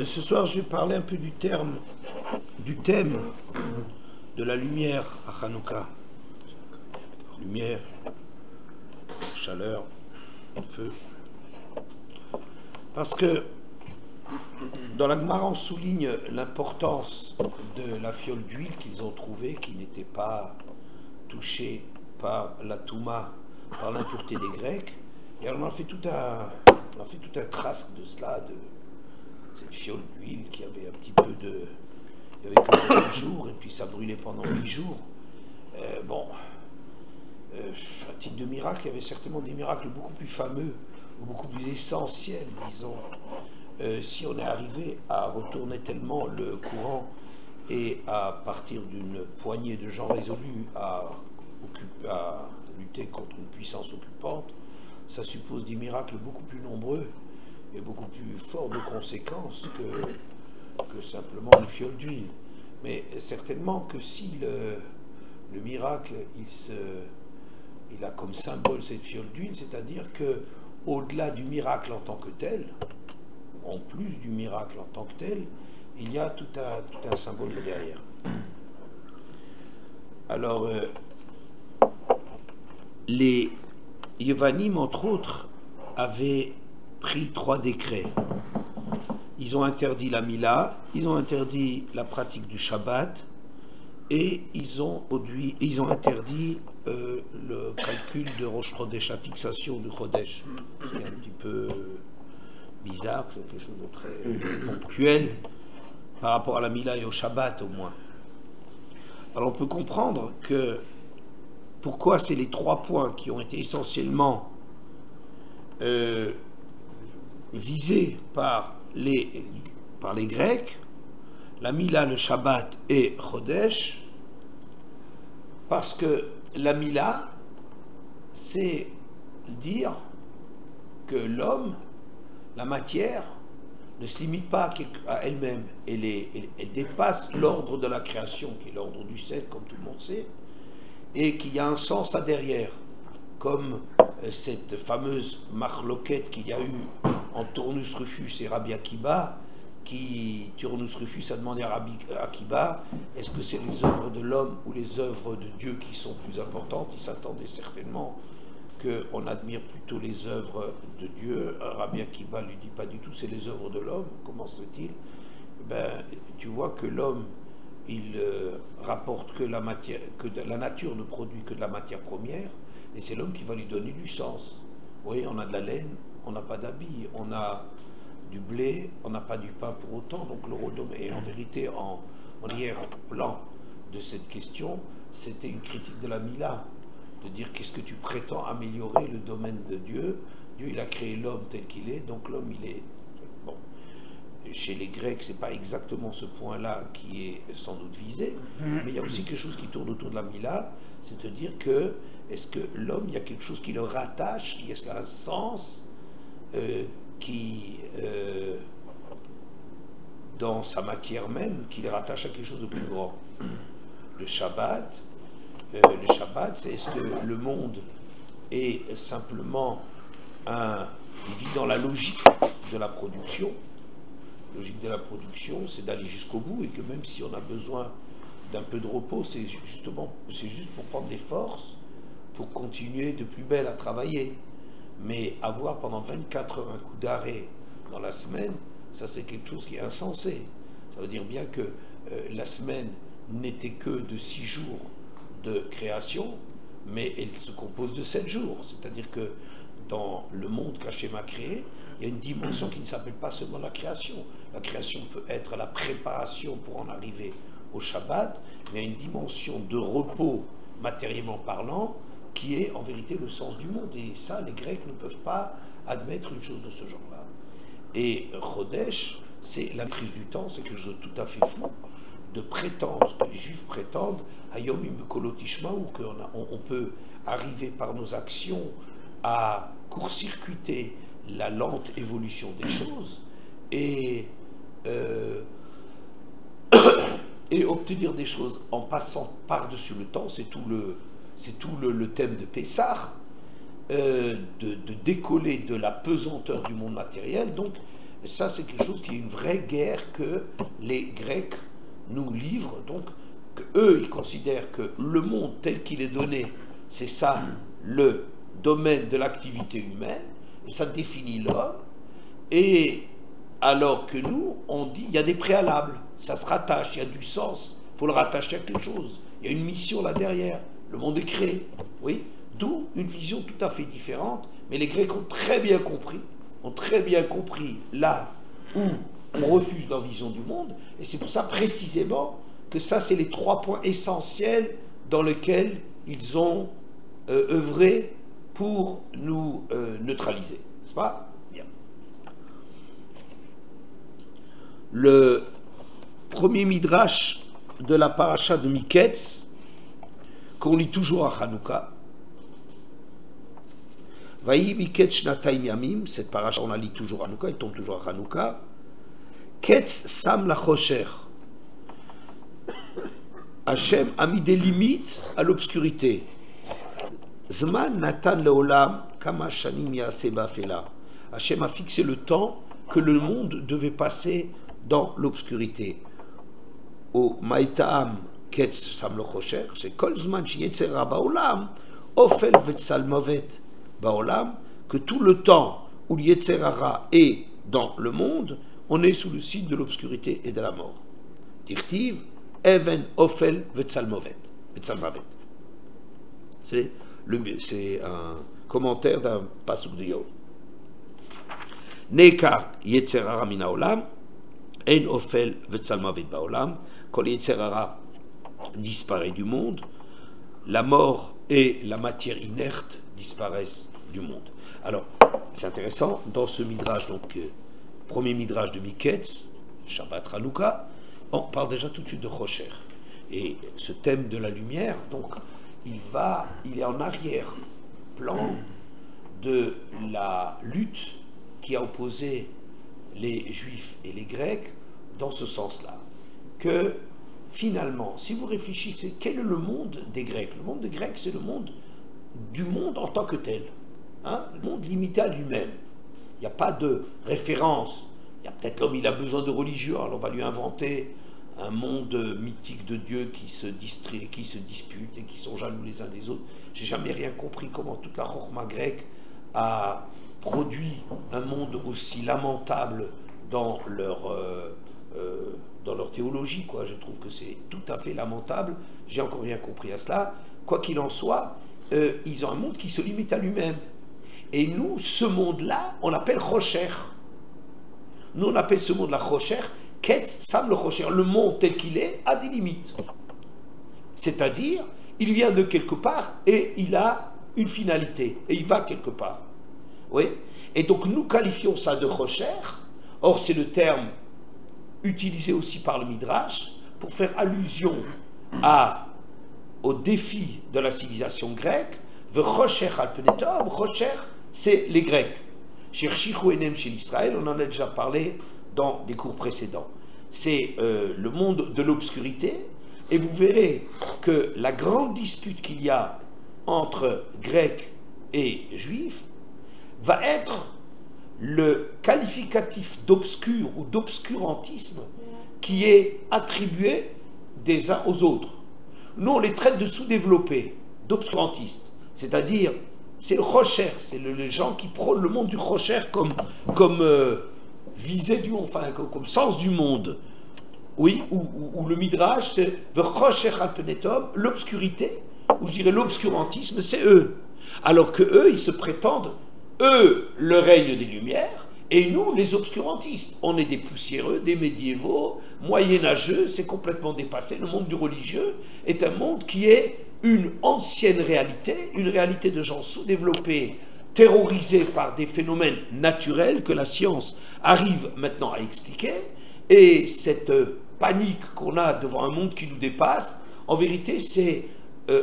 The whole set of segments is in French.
Ce soir, je vais parler un peu du thème de la lumière à Hanouka. Lumière, chaleur, feu. Parce que dans la Gemara, on souligne l'importance de la fiole d'huile qu'ils ont trouvée, qui n'était pas touchée par la Touma, par l'impureté des Grecs. Et alors on a fait tout un trasque de cela, de cette fiole d'huile qui avait un petit peu de... Il n'y avait que 2 jours, et puis ça brûlait pendant 8 jours. À titre de miracle, il y avait certainement des miracles beaucoup plus fameux, ou beaucoup plus essentiels, disons, si on est arrivé à retourner tellement le courant et à partir d'une poignée de gens résolus à lutter contre une puissance occupante, ça suppose des miracles beaucoup plus nombreux et beaucoup plus forts de conséquences que simplement une fiole d'huile. Mais certainement que si le miracle, il a comme symbole cette fiole d'huile, c'est-à-dire que au-delà du miracle en tant que tel, en plus du miracle en tant que tel, il y a tout un symbole derrière. Alors, les Yevanim, entre autres, avaient pris 3 décrets. Ils ont interdit la Mila, ils ont interdit la pratique du Shabbat, et ils ont interdit le calcul de Rosh Chodesh, la fixation du Chodesh. C'est un petit peu bizarre, c'est quelque chose de très ponctuel par rapport à la Mila et au Shabbat au moins. Alors on peut comprendre que pourquoi c'est les 3 points qui ont été essentiellement visés par les Grecs, la Mila, le Shabbat et Chodesh, parce que la Mila, c'est dire que l'homme, la matière, ne se limite pas à elle-même, elle dépasse l'ordre de la création, qui est l'ordre du 7, comme tout le monde sait, et qu'il y a un sens là derrière, comme cette fameuse marloquette qu'il y a eu en Turnus Rufus et Rabbi Akiba, Turnus Rufus a demandé à Rabbi Akiba, est-ce que c'est les œuvres de l'homme ou les œuvres de Dieu qui sont plus importantes? Il s'attendait certainement qu'on admire plutôt les œuvres de Dieu. Rabbi Akiba lui dit pas du tout, c'est les œuvres de l'homme. Comment se fait-il? Tu vois que l'homme, il rapporte que la matière, la nature ne produit que de la matière première, et c'est l'homme qui va lui donner du sens. Oui, on a de la laine, on n'a pas d'habits, on a du blé, on n'a pas du pain pour autant. Donc le rôle d'homme, et en vérité, en arrière-plan de cette question, c'était une critique de la Mila, de dire qu'est-ce que tu prétends améliorer le domaine de Dieu. Dieu, il a créé l'homme tel qu'il est, donc l'homme, il est... Bon, chez les Grecs, c'est pas exactement ce point-là qui est sans doute visé, mais il y a aussi quelque chose qui tourne autour de la Mila, c'est de dire que, est-ce que l'homme, il y a quelque chose qui le rattache, est-ce qu'il y a un sens dans sa matière même, qui les rattache à quelque chose de plus grand. Le Shabbat, c'est est-ce que le monde est simplement il vit dans la logique de la production. La logique de la production, c'est d'aller jusqu'au bout, et que même si on a besoin d'un peu de repos, c'est juste pour prendre des forces, pour continuer de plus belle à travailler. Mais avoir pendant 24 heures un coup d'arrêt dans la semaine, ça c'est quelque chose qui est insensé. Ça veut dire bien que la semaine n'était que de 6 jours de création, mais elle se compose de 7 jours. C'est-à-dire que dans le monde qu'Hachem a créé, il y a une dimension qui ne s'appelle pas seulement la création. La création peut être la préparation pour en arriver au Shabbat, mais il y a une dimension de repos, matériellement parlant, qui est en vérité le sens du monde. Et ça, les Grecs ne peuvent pas admettre une chose de ce genre-là. Et Chodesh, c'est la crise du temps, c'est quelque chose de tout à fait fou, de prétendre, ce que les Juifs prétendent, Hayom Imkolotishmaou, qu'on peut arriver par nos actions à court-circuiter la lente évolution des choses et obtenir des choses en passant par-dessus le temps. C'est tout le thème de Pessah, de décoller de la pesanteur du monde matériel. Donc Et ça, c'est quelque chose qui est une vraie guerre que les Grecs nous livrent. Donc, eux, ils considèrent que le monde tel qu'il est donné, c'est ça le domaine de l'activité humaine, et ça définit l'homme. Et alors que nous, on dit, il y a des préalables, ça se rattache, il y a du sens, il faut le rattacher à quelque chose. Il y a une mission là derrière, le monde est créé, oui. D'où une vision tout à fait différente, mais les Grecs ont très bien compris là où on refuse leur vision du monde, et c'est pour ça précisément que ça, c'est les 3 points essentiels dans lesquels ils ont œuvré pour nous neutraliser, n'est-ce pas? Bien. Le premier midrash de la paracha de Miketz, qu'on lit toujours à Hanouka, Vaï Miketz Shnataim Yamim, cette paracha on la lit toujours à Hanouka, il tombe toujours à Hanouka, Ketz Sam Lachosher. Hachem a mis des limites à l'obscurité. Zman Natan Leolam Kama Shanim Yaaseh Bafela. Hachem a fixé le temps que le monde devait passer dans l'obscurité. Au Maïtaam Ketz Sam Lachosher, c'est Kol Zman Sheyetzera Baolam, Ofel Vetsalmovet Baolam, que tout le temps où l'Yetzerara est dans le monde, on est sous le signe de l'obscurité et de la mort. Tirtiv, Even Ofel Vetsalmovet. C'est un commentaire d'un pasuk de Yov. Nekar Yetzerara Mina Olam, En Ofel Vetsalmovet Baolam, quand Yetzerara disparaît du monde, la mort et la matière inerte disparaissent du monde. Alors, c'est intéressant, dans ce midrash, donc, premier midrash de Miketz, Shabbat Hanouka, on parle déjà tout de suite de Rocher. Et ce thème de la lumière, donc, il est en arrière-plan de la lutte qui a opposé les Juifs et les Grecs dans ce sens-là. Que finalement, si vous réfléchissez, quel est le monde des Grecs? Le monde des Grecs, c'est le monde du monde en tant que tel. Hein? Le monde limité à lui-même. Il n'y a pas de référence. Il y a peut-être l'homme, il a besoin de religion, alors on va lui inventer un monde mythique de Dieu qui se disputent et qui sont jaloux les uns des autres. J'ai jamais rien compris comment toute la chorma grecque a produit un monde aussi lamentable dans leur théologie, quoi. Je trouve que c'est tout à fait lamentable. J'ai encore rien compris à cela. Quoi qu'il en soit, ils ont un monde qui se limite à lui-même. Et nous, ce monde-là, on l'appelle Rocher. Nous, on appelle ce monde-là Rocher, Ketz Sam le Rocher. Le monde tel qu'il est a des limites. C'est-à-dire, il vient de quelque part et il a une finalité. Et il va quelque part. Oui. Et donc, nous qualifions ça de Rocher. Or, c'est le terme utilisé aussi par le Midrash pour faire allusion au défi de la civilisation grecque. Rocher al-Penetom, Rocher, c'est les Grecs. Chez Enem, chez l'Israël, on en a déjà parlé dans des cours précédents. C'est le monde de l'obscurité, et vous verrez que la grande dispute qu'il y a entre Grecs et Juifs va être le qualificatif d'obscur ou d'obscurantisme qui est attribué des uns aux autres. Nous, on les traite de sous-développés, d'obscurantistes, c'est-à-dire c'est le Rocher, c'est les gens qui prônent le monde du Rocher comme visée du monde, enfin comme sens du monde. Oui, ou le Midrash, c'est le Rocher al-Penetom, l'obscurité, ou je dirais l'obscurantisme, c'est eux. Alors que eux, ils se prétendent, eux, le règne des Lumières, et nous, les obscurantistes. On est des poussiéreux, des médiévaux, moyenâgeux, c'est complètement dépassé. Le monde du religieux est un monde qui est une ancienne réalité, une réalité de gens sous-développés, terrorisés par des phénomènes naturels que la science arrive maintenant à expliquer, et cette panique qu'on a devant un monde qui nous dépasse, en vérité, c'est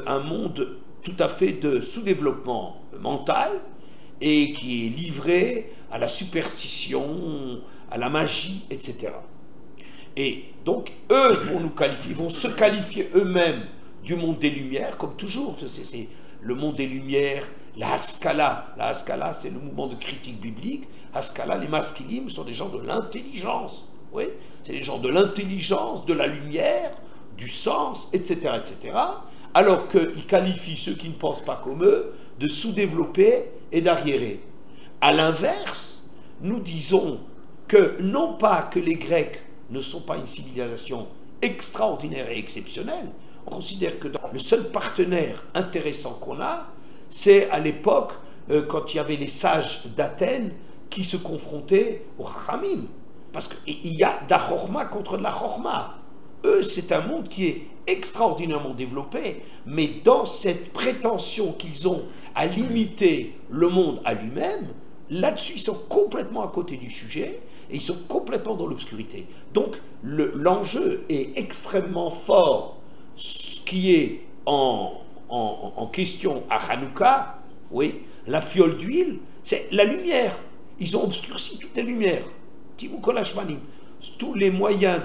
un monde tout à fait de sous-développement mental, et qui est livré à la superstition, à la magie, etc. Et donc, eux vont se qualifier eux-mêmes du monde des Lumières, comme toujours. C'est le monde des Lumières, la Haskalah c'est le mouvement de critique biblique. Haskalah, les maskilim sont des gens de l'intelligence. Oui, c'est les gens de l'intelligence, de la lumière, du sens, etc., etc. Alors qu'ils qualifient ceux qui ne pensent pas comme eux de sous-développés et d'arriérés. À l'inverse, nous disons que non pas que les Grecs ne sont pas une civilisation extraordinaire et exceptionnelle, on considère que le seul partenaire intéressant qu'on a, c'est à l'époque quand il y avait les sages d'Athènes qui se confrontaient aux Chachamim. Parce qu'il y a de la Chorma contre de la Chorma. Eux, c'est un monde qui est extraordinairement développé, mais dans cette prétention qu'ils ont à limiter le monde à lui-même, là-dessus, ils sont complètement à côté du sujet et ils sont complètement dans l'obscurité. Donc, l'enjeu est extrêmement fort. Ce qui est en question à Hanouka, oui, la fiole d'huile, c'est la lumière. Ils ont obscurci toutes les lumières. Tous les moyens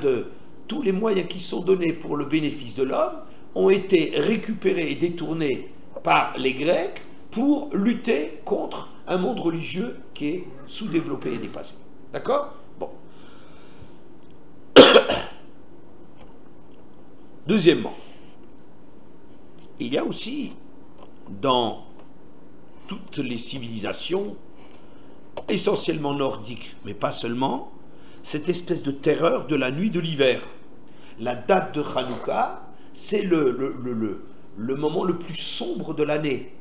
qui sont donnés pour le bénéfice de l'homme ont été récupérés et détournés par les Grecs pour lutter contre un monde religieux qui est sous-développé et dépassé. D'accord? Bon. Deuxièmement, il y a aussi dans toutes les civilisations, essentiellement nordiques, mais pas seulement, cette espèce de terreur de la nuit de l'hiver. La date de Hanouka, c'est le moment le plus sombre de l'année.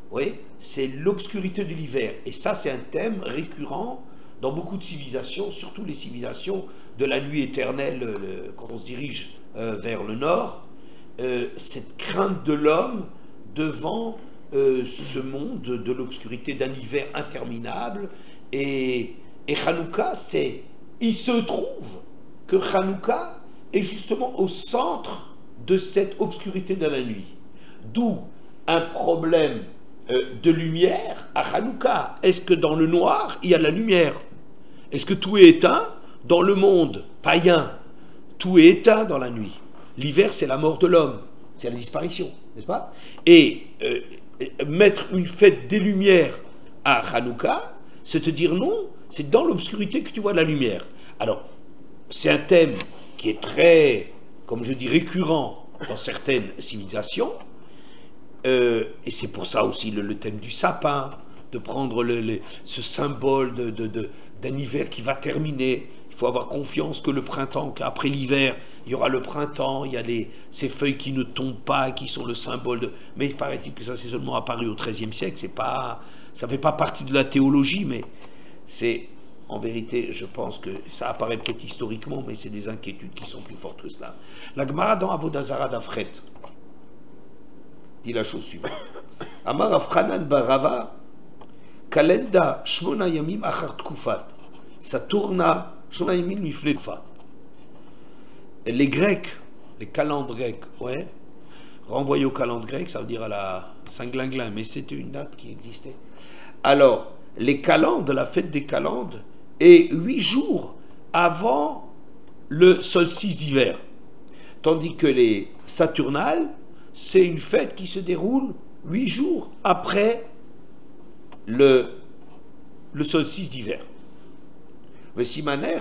Oui, c'est l'obscurité de l'hiver. Et ça, c'est un thème récurrent dans beaucoup de civilisations, surtout les civilisations de la nuit éternelle, quand on se dirige vers le nord. Cette crainte de l'homme devant ce monde de l'obscurité d'un hiver interminable. Et Hanouka, il se trouve que Hanouka est justement au centre de cette obscurité de la nuit. D'où un problème de lumière à Hanouka. Est-ce que dans le noir, il y a de la lumière? Est-ce que tout est éteint? Dans le monde païen, tout est éteint dans la nuit. L'hiver, c'est la mort de l'homme, c'est la disparition, n'est-ce pas? Et mettre une fête des lumières à Hanouka, c'est te dire non, c'est dans l'obscurité que tu vois de la lumière. Alors, c'est un thème qui est très, comme je dis, récurrent dans certaines civilisations, et c'est pour ça aussi le thème du sapin, de prendre ce symbole d'un hiver qui va terminer. Il faut avoir confiance que le printemps, qu'après l'hiver, il y aura le printemps, il y a ces feuilles qui ne tombent pas, qui sont le symbole de... Mais il paraît-il que ça c'est seulement apparu au XIIIe siècle, ça ne fait pas partie de la théologie, mais c'est... En vérité, je pense que ça apparaît peut-être historiquement, mais c'est des inquiétudes qui sont plus fortes que cela. La Gemara dans Avodah Zarah d'Afret dit la chose suivante. Amar Afranan Barava, Kalenda Shmona Yamim Achar Tkufat, Saturna Shmona Yamim Mifle Tkufa. Les Grecs, les calendes grecs, ouais, renvoyés au calendrier grec, ça veut dire à la Saint-Glinglin, mais c'était une date qui existait. Alors, les calendes, la fête des calendes, est 8 jours avant le solstice d'hiver. Tandis que les Saturnales, c'est une fête qui se déroule 8 jours après le solstice d'hiver. Vesimaner,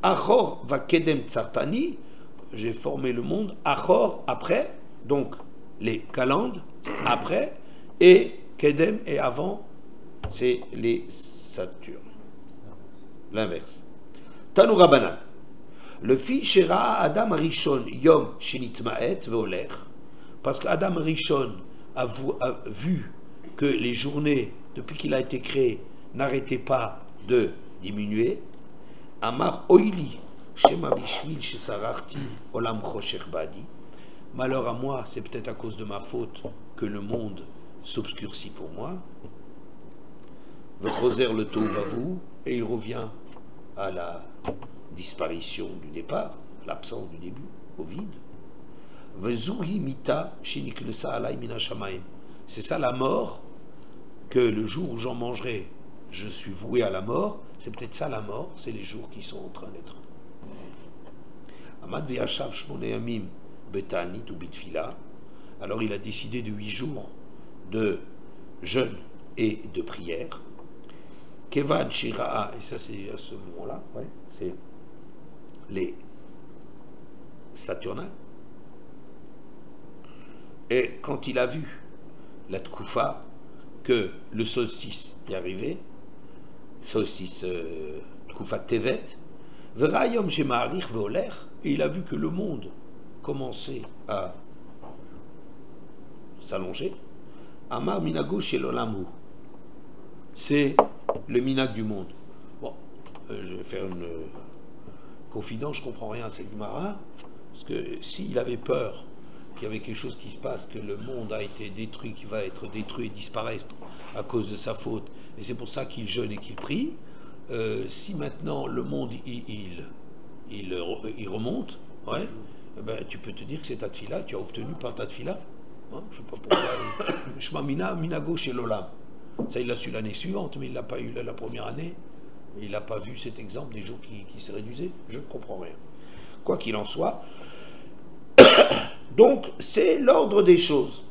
Achor va Kedem Tsartani, j'ai formé le monde, Achor après, donc les calendes après, et Kedem et avant, c'est les Saturnes. L'inverse. Tanu Rabbanan. Le fils Shera Adam Arishon Yom Shenitmaet Veoler, parce qu'Adam Arishon a vu que les journées, depuis qu'il a été créé, n'arrêtaient pas de diminuer. Amar Oili Shema Bishvil Shesararti Olam Chosher Badi. Malheur à moi, c'est peut-être à cause de ma faute que le monde s'obscurcit pour moi. Vechoser le Tovavou, et il revient à la disparition du départ, l'absence du début, au vide. Vezuhi mita shiniknesa alay mina shamaim. C'est ça la mort, que le jour où j'en mangerai, je suis voué à la mort. C'est peut-être ça la mort, c'est les jours qui sont en train d'être. Amad ve'ashav shmone yamim betanit ou bitfila. Alors il a décidé de 8 jours de jeûne et de prière. Kevan Shira'a, et ça c'est à ce moment-là, ouais, c'est les Saturnales. Et quand il a vu la Tkoufa, que le solstice est arrivé, solstice Tkoufa Tevet, Verayom Shemaarich Veoler, et il a vu que le monde commençait à s'allonger. Amar Minago chez l'Olamou. C'est le minag du monde. Bon, je vais faire une confidence, je ne comprends rien à cette Gemara, parce que s'il avait peur qu'il y avait quelque chose qui se passe, que le monde a été détruit, qu'il va être détruit et disparaître à cause de sa faute, et c'est pour ça qu'il jeûne et qu'il prie, si maintenant le monde il remonte, ouais, ben, tu peux te dire que c'est ta tefila, tu as obtenu par ta tefila. Hein, je ne sais pas pourquoi. Shema Minago chez l'Olam. Ça, il l'a su l'année suivante, mais il ne l'a pas eu la première année. Il n'a pas vu cet exemple des jours qui se réduisaient. Je ne comprends rien. Quoi qu'il en soit, donc c'est l'ordre des choses.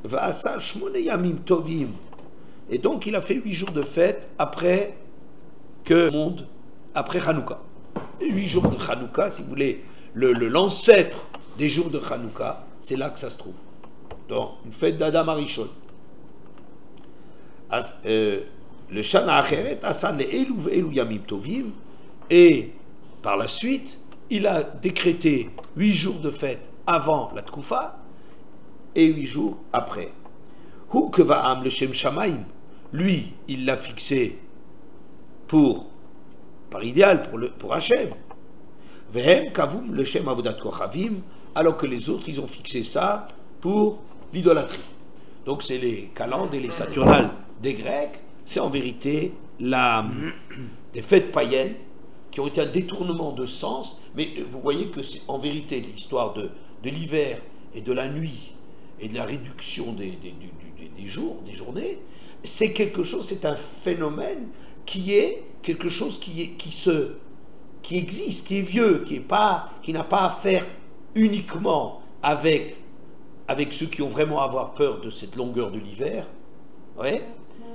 Va'asa shmone yamim tovim. Et donc il a fait 8 jours de fête après que le monde, après Hanouka. 8 jours de Hanouka, si vous voulez, l'ancêtre des jours de Hanouka, c'est là que ça se trouve. Dans une fête d'Adam Arishon. Le Shana Acheret, Asan le Elu ve'elu Yamim Tovim, et par la suite, il a décrété 8 jours de fête avant la Tkoufa et 8 jours après. Hu Keva'am le Shem Shamaim, lui, il l'a fixé par idéal pour Hachem. Vehem Kavum le Shem Avodat Kochavim, alors que les autres, ils ont fixé ça pour l'idolâtrie. Donc c'est les calendes et les saturnales des Grecs, c'est en vérité des fêtes païennes qui ont été un détournement de sens, mais vous voyez que c'est en vérité l'histoire de l'hiver et de la nuit et de la réduction des jours, des journées, c'est quelque chose, c'est un phénomène qui est quelque chose qui existe, qui est vieux, qui n'a pas à faire uniquement avec ceux qui ont vraiment à avoir peur de cette longueur de l'hiver. Ouais.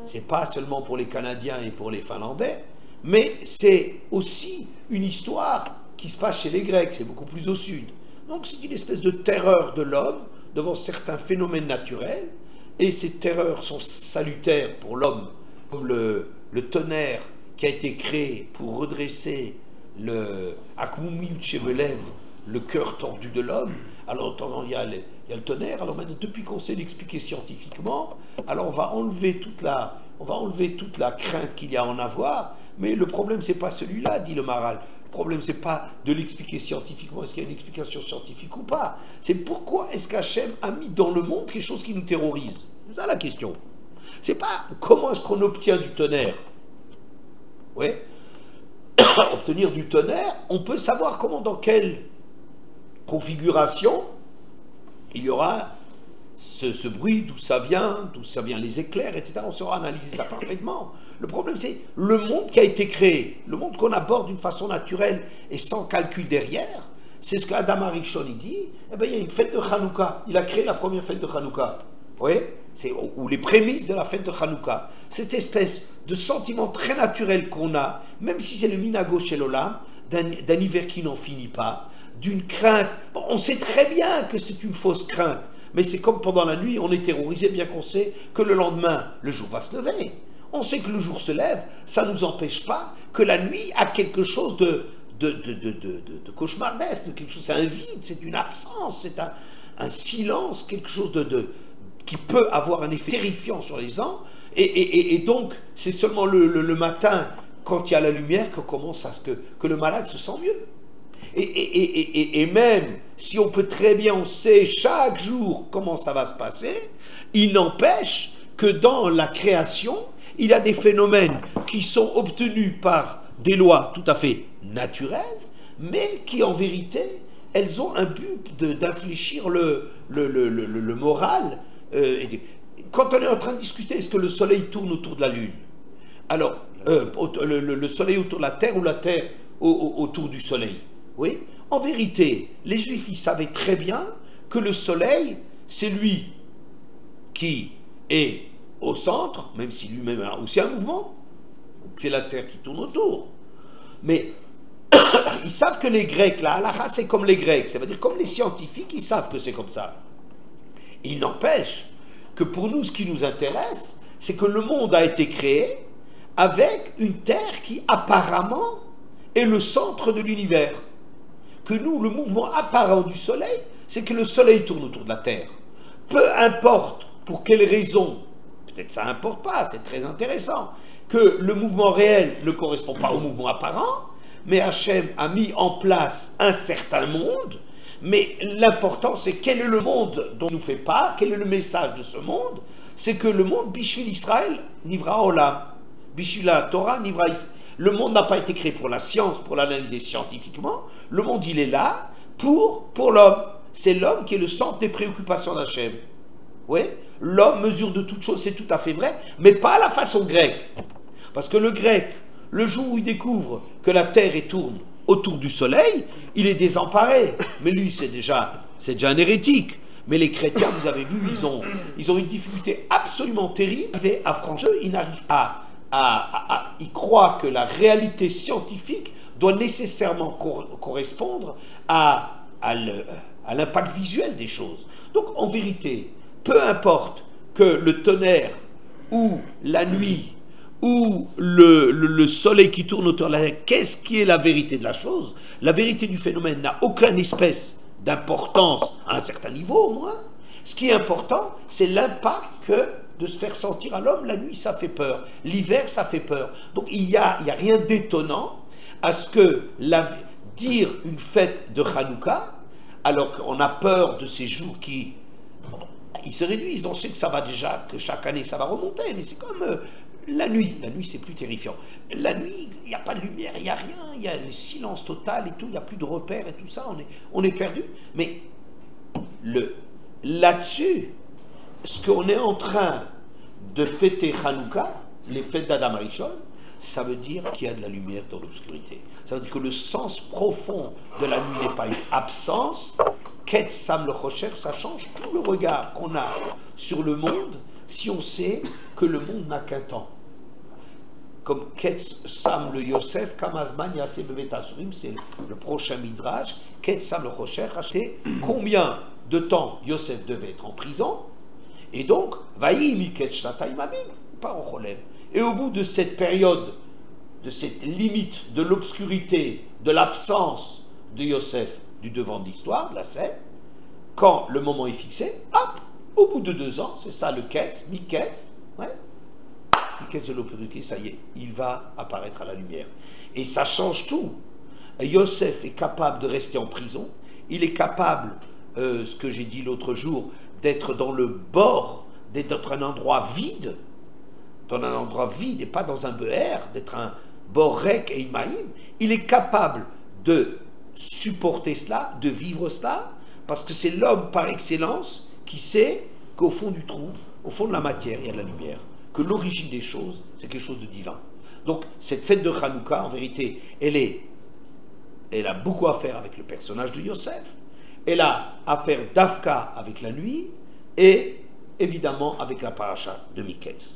C'est pas seulement pour les Canadiens et pour les Finlandais, mais c'est aussi une histoire qui se passe chez les Grecs, c'est beaucoup plus au sud. Donc c'est une espèce de terreur de l'homme devant certains phénomènes naturels, et ces terreurs sont salutaires pour l'homme, comme le tonnerre qui a été créé pour redresser le cœur tordu de l'homme. Alors il y a le tonnerre. Alors maintenant, depuis qu'on sait l'expliquer scientifiquement, alors on va enlever toute la crainte qu'il y a à en avoir. Mais le problème, c'est pas celui-là, dit le Maharal. Le problème, c'est pas de l'expliquer scientifiquement, est-ce qu'il y a une explication scientifique ou pas. C'est pourquoi est-ce qu'Hachem a mis dans le monde quelque chose qui nous terrorise. C'est ça la question. C'est pas comment est-ce qu'on obtient du tonnerre. Oui. Obtenir du tonnerre, on peut savoir comment, dans quelle configuration il y aura ce bruit, d'où ça vient les éclairs, etc. On saura analyser ça parfaitement. Le problème, c'est le monde qui a été créé, le monde qu'on aborde d'une façon naturelle et sans calcul derrière. C'est ce qu'Adam Arishon il dit. Eh bien, il y a une fête de Hanouka. Il a créé la première fête de Hanouka. Oui, c'est ou les prémices de la fête de Hanouka. Cette espèce de sentiment très naturel qu'on a, même si c'est le minago chez l'Olam, d'un hiver qui n'en finit pas, d'une crainte. Bon, on sait très bien que c'est une fausse crainte, mais c'est comme pendant la nuit, on est terrorisé, bien qu'on sait que le lendemain, le jour va se lever. On sait que le jour se lève, ça ne nous empêche pas que la nuit a quelque chose de cauchemardesque, de quelque chose, c'est un vide, c'est une absence, c'est un silence, quelque chose qui peut avoir un effet terrifiant sur les gens, et donc c'est seulement le matin, quand il y a la lumière, qu'on commence à ce que le malade se sent mieux. Et même si on peut très bien, on sait chaque jour comment ça va se passer, il n'empêche que dans la création, il y a des phénomènes qui sont obtenus par des lois tout à fait naturelles, mais qui en vérité, elles ont un but d'infléchir le moral. Quand on est en train de discuter, est-ce que le soleil tourne autour de la lune? Alors, le soleil autour de la terre ou la terre autour du soleil? Oui, en vérité, les Juifs, ils savaient très bien que le soleil, c'est lui qui est au centre, même si lui-même a aussi un mouvement, c'est la Terre qui tourne autour. Mais ils savent que les Grecs, la halakha, c'est comme les Grecs, ça veut dire comme les scientifiques, ils savent que c'est comme ça. Il n'empêche que pour nous, ce qui nous intéresse, c'est que le monde a été créé avec une Terre qui apparemment est le centre de l'univers. Que nous, le mouvement apparent du Soleil, c'est que le Soleil tourne autour de la Terre. Peu importe pour quelle raison, peut-être ça n'importe pas, c'est très intéressant, que le mouvement réel ne correspond pas au mouvement apparent, mais Hachem a mis en place un certain monde, mais l'important c'est quel est le monde dont on nous fait part, quel est le message de ce monde, c'est que le monde, Bishvil Israël, Nivra Olam, Bishvil la Torah, Nivra Israël. Le monde n'a pas été créé pour la science, pour l'analyser scientifiquement, le monde il est là pour l'homme. C'est l'homme qui est le centre des préoccupations d'Hachem. Oui, l'homme mesure de toute chose, c'est tout à fait vrai, mais pas à la façon grecque. Parce que le grec, le jour où il découvre que la terre tourne autour du soleil, il est désemparé. Mais lui, c'est déjà un hérétique. Mais les chrétiens, vous avez vu, ils ont une difficulté absolument terrible à franchir. Ils n'arrivent ils croient que la réalité scientifique doit nécessairement correspondre à l'impact visuel des choses. Donc, en vérité, peu importe que le tonnerre ou la nuit ou le soleil qui tourne autour de la Terre, qu'est-ce qui est la vérité de la chose? La vérité du phénomène n'a aucune espèce d'importance à un certain niveau au moins. Ce qui est important, c'est l'impact de se faire sentir à l'homme. La nuit, ça fait peur. L'hiver, ça fait peur. Donc il n'y a rien d'étonnant à ce que dire une fête de Hanouka, alors qu'on a peur de ces jours qui... Ils se réduisent, on sait que ça va déjà, que chaque année ça va remonter, mais c'est comme la nuit c'est plus terrifiant. La nuit, il n'y a pas de lumière, il n'y a rien, il y a le silence total et tout, il n'y a plus de repères et tout ça, on est perdu. Mais là-dessus, ce qu'on est en train de fêter Hanouka, les fêtes d'Adam Arishon, ça veut dire qu'il y a de la lumière dans l'obscurité. Ça veut dire que le sens profond de la nuit n'est pas une absence. Ketz Sam le Rocher, ça change tout le regard qu'on a sur le monde si on sait que le monde n'a qu'un temps. Comme Ketz Sam le Yosef, Kamazman Yaseh Bevet Asurim, c'est le prochain midrash. Ketz Sam le Rocher, acheter combien de temps Yosef devait être en prison. Et donc, Vaï Miket Shnatayim Abim, pas en Cholem. Et au bout de cette période, de cette limite de l'obscurité, de l'absence de Yosef du devant de l'histoire, de la scène, quand le moment est fixé, hop, au bout de 2 ans, c'est ça le Ketz, Miketz, ouais, Miketz de l'obscurité, ça y est, il va apparaître à la lumière. Et ça change tout. Yosef est capable de rester en prison, il est capable, ce que j'ai dit l'autre jour, d'être dans le bord, d'être dans un endroit vide, et pas dans un beher, d'être un borek et imaïm. Il est capable de supporter cela, de vivre cela, parce que c'est l'homme par excellence qui sait qu'au fond du trou, au fond de la matière, il y a de la lumière, que l'origine des choses, c'est quelque chose de divin. Donc cette fête de Hanouka, en vérité, elle a beaucoup à faire avec le personnage de Yosef, elle a à faire d'Afka avec la nuit, et évidemment avec la paracha de Miketz.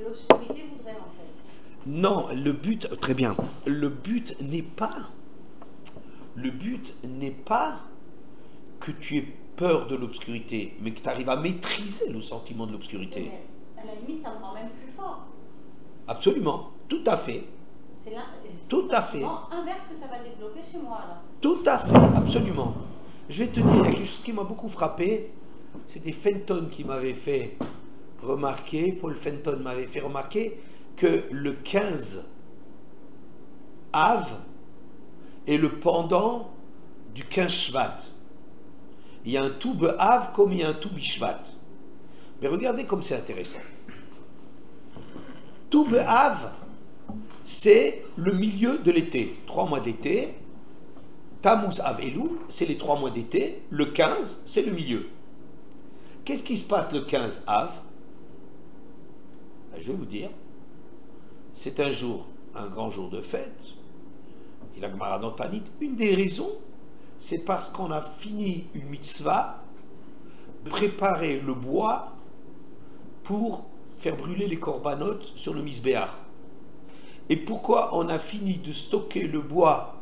L'obscurité voudrait en fait. Non, le but, très bien, le but n'est pas que tu aies peur de l'obscurité, mais que tu arrives à maîtriser le sentiment de l'obscurité. Mais à la limite, ça me rend même plus fort. Absolument, tout à fait. C'est tout à fait. Inverse que ça va développer chez moi alors. Tout à fait, absolument. Je vais te dire, il y a quelque chose qui m'a beaucoup frappé. C'était Fenton qui m'avait fait remarquer, Paul Fenton m'avait fait remarquer que le 15 Av est le pendant du 15 Shvat. Il y a un tout Be'av comme il y a un tout Bishvat. Mais regardez comme c'est intéressant. Tout Be'av, c'est le milieu de l'été, 3 mois d'été. Tammuz, Av, Elul, c'est les 3 mois d'été. Le 15, c'est le milieu. Qu'est-ce qui se passe le 15 Av? Je vais vous dire. C'est un grand jour de fête. Il a Gemara dans Tanit. Une des raisons, c'est parce qu'on a fini une mitzvah de préparer le bois pour faire brûler les corbanotes sur le misbéach. Et pourquoi on a fini de stocker le bois,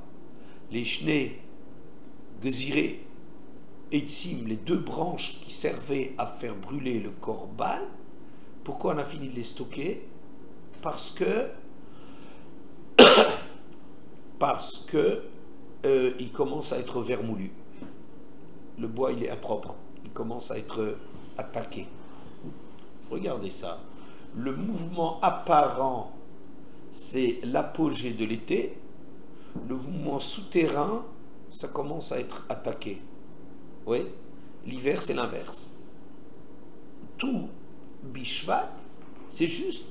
les chenets, geziré et tzim, les deux branches qui servaient à faire brûler le corban, pourquoi on a fini de les stocker? Parce que il commence à être vermoulu. Le bois, il est impropre. Il commence à être attaqué. Regardez ça. Le mouvement apparent, c'est l'apogée de l'été. Le mouvement souterrain, ça commence à être attaqué. Oui. L'hiver, c'est l'inverse. Tout Bishvat, c'est juste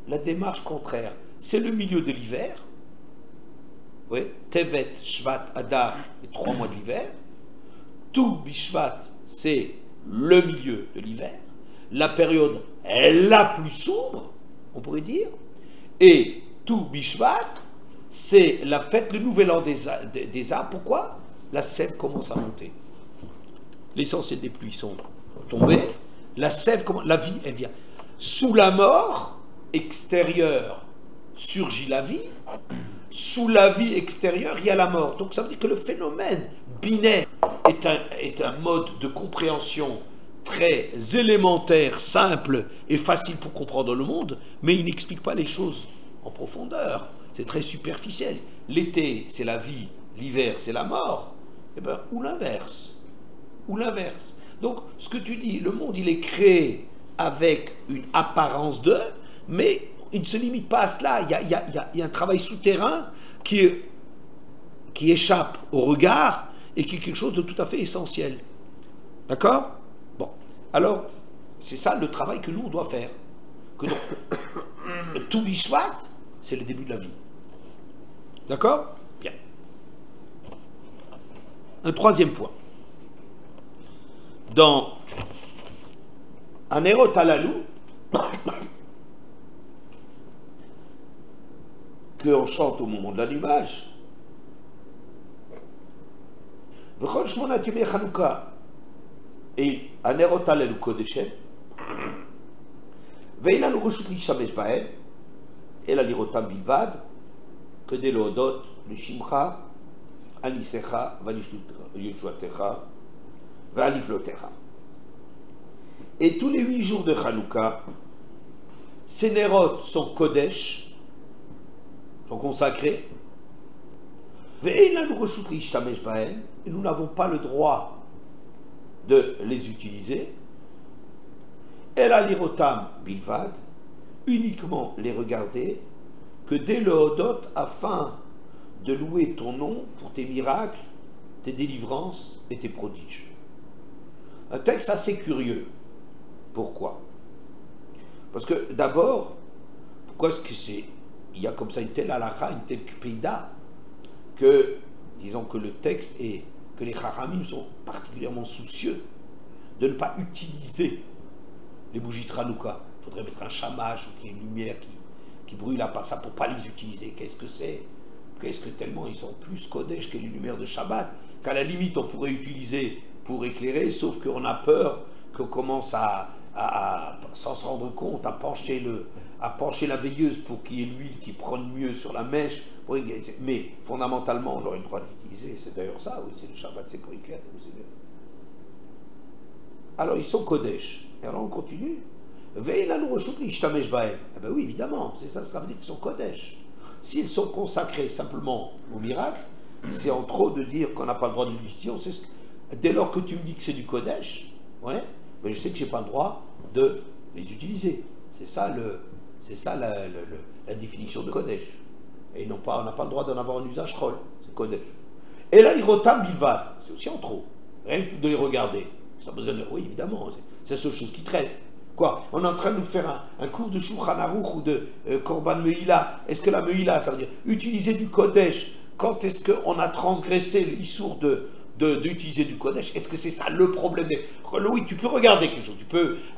la démarche contraire. C'est le milieu de l'hiver. Oui. Tevet, Shvat, Adar, les 3 mois de l'hiver. Tout Bishvat, c'est le milieu de l'hiver. La période la plus sombre, on pourrait dire. Et tout Bishvat, c'est la fête, le nouvel an des arbres. Pourquoi? La sève commence à monter. L'essentiel des pluies sont tombées. La sève, la vie, elle vient. Sous la mort extérieure surgit la vie. Sous la vie extérieure, il y a la mort. Donc ça veut dire que le phénomène binaire est un mode de compréhension très élémentaire, simple et facile pour comprendre le monde, mais il n'explique pas les choses en profondeur. C'est très superficiel. L'été, c'est la vie, l'hiver, c'est la mort. Eh bien, ou l'inverse. Ou l'inverse. Donc, ce que tu dis, le monde, il est créé avec une apparence de, mais il ne se limite pas à cela. Il y a un travail souterrain qui échappe au regard et qui est quelque chose de tout à fait essentiel. D'accord? Bon. Alors, c'est ça le travail que nous, on doit faire. Que donc, tout Bishvat, c'est le début de la vie. D'accord? Bien. Un troisième point. Dans Anerot Halalou, qu'on chante au moment de l'allumage, V'chol shmonat yemei Chanukah, et Anerot Halalou Kodeshem, ve'ein lanu reshut להשתמש בהם, אלא לראותם בלבד, כדי להודות לשמך, על ניסיך ועל ישועתך ועל נפלאותיך. Et tous les 8 jours de Hanouka, ces Nerot sont Kodesh, sont consacrés. Et nous n'avons pas le droit de les utiliser. Elle a l'irotam bilvad, uniquement les regarder, que dès le Hodot, afin de louer ton nom pour tes miracles, tes délivrances et tes prodiges. Un texte assez curieux. Pourquoi? Parce que d'abord, pourquoi est-ce que il y a comme ça une telle halakha, une telle kpeida, que, disons que le texte est, que les Chachamim sont particulièrement soucieux de ne pas utiliser les bougies de Hanouka. Il faudrait mettre un chamash ou qu'il y ait une lumière qui brûle à part ça pour ne pas les utiliser. Qu'est-ce que c'est? Qu'est-ce que tellement ils sont plus Kodesh que les lumières de Shabbat, qu'à la limite on pourrait utiliser pour éclairer, sauf qu'on a peur qu'on commence sans se rendre compte, à pencher la veilleuse pour qu'il y ait l'huile qui prenne mieux sur la mèche. Mais fondamentalement, on aurait le droit d'utiliser. C'est d'ailleurs ça, oui, c'est le Shabbat, c'est pour éclairer. Alors ils sont Kodesh. Et alors on continue. Veille la lourochout l'ishtamesh baem. Eh bien oui, évidemment, c'est ça, ça veut dire qu'ils sont Kodesh. S'ils sont consacrés simplement au miracle, c'est en trop de dire qu'on n'a pas le droit de l'utiliser. Dès lors que tu me dis que c'est du Kodesh, ouais, mais je sais que je n'ai pas le droit de les utiliser. C'est ça, la définition de Kodesh. Et on n'a pas le droit d'en avoir un usage troll. C'est Kodesh. Et là, l'irotam bilvad, c'est aussi en trop. Rien que de les regarder. Ça besoin de... Oui, évidemment, c'est la seule chose qui te reste. Quoi? On est en train de nous faire un cours de Shulchan Aruch ou de Korban Meila. Est-ce que la Meila, ça veut dire utiliser du Kodesh? Quand est-ce qu'on a transgressé l'issour d'utiliser du Kodesh? Est-ce que c'est ça le problème? Oui, tu peux regarder quelque chose.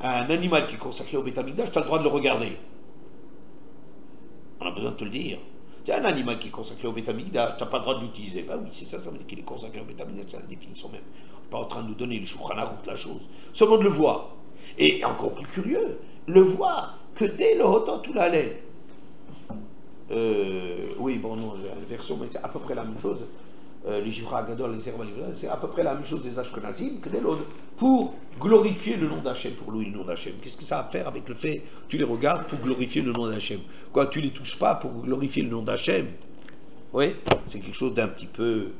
Un animal qui est consacré au Beth Amikdash, tu as le droit de le regarder. On a besoin de te le dire. C'est un animal qui est consacré au Bétamigdash, tu n'as pas le droit de l'utiliser. Ben oui, c'est ça, ça veut dire qu'il est consacré au Bétamigdash, c'est la définition même. On n'est pas en train de nous donner le Shulchan Aruch, la chose. Seulement de le voir. Et encore plus curieux, le voir que dès le Hotot ou la laine. Oui, bon, non, j'ai une version, mais c'est à peu près la même chose. Les Jivra Gadol, les Herbal, c'est à peu près la même chose des Ashkenazim, que pour glorifier le nom d'Hachem, pour louer le nom d'Hachem. Qu'est-ce que ça a à faire avec le fait tu les regardes pour glorifier le nom d'Hachem? Quoi, tu les touches pas pour glorifier le nom d'Hachem? Oui, c'est quelque chose d'un petit peu.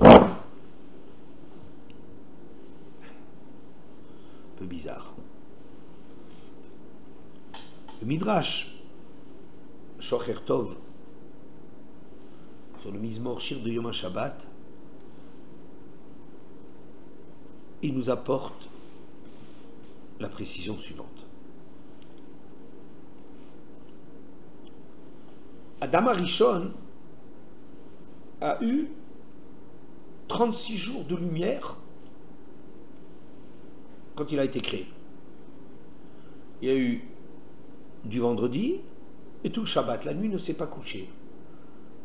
Un peu bizarre. Le Midrash, Shocher Tov, sur le Mizmor Shir de Yom HaShabbat, il nous apporte la précision suivante. Adam Arishon a eu 36 jours de lumière quand il a été créé. Il y a eu du vendredi et tout le Shabbat. La nuit ne s'est pas couchée.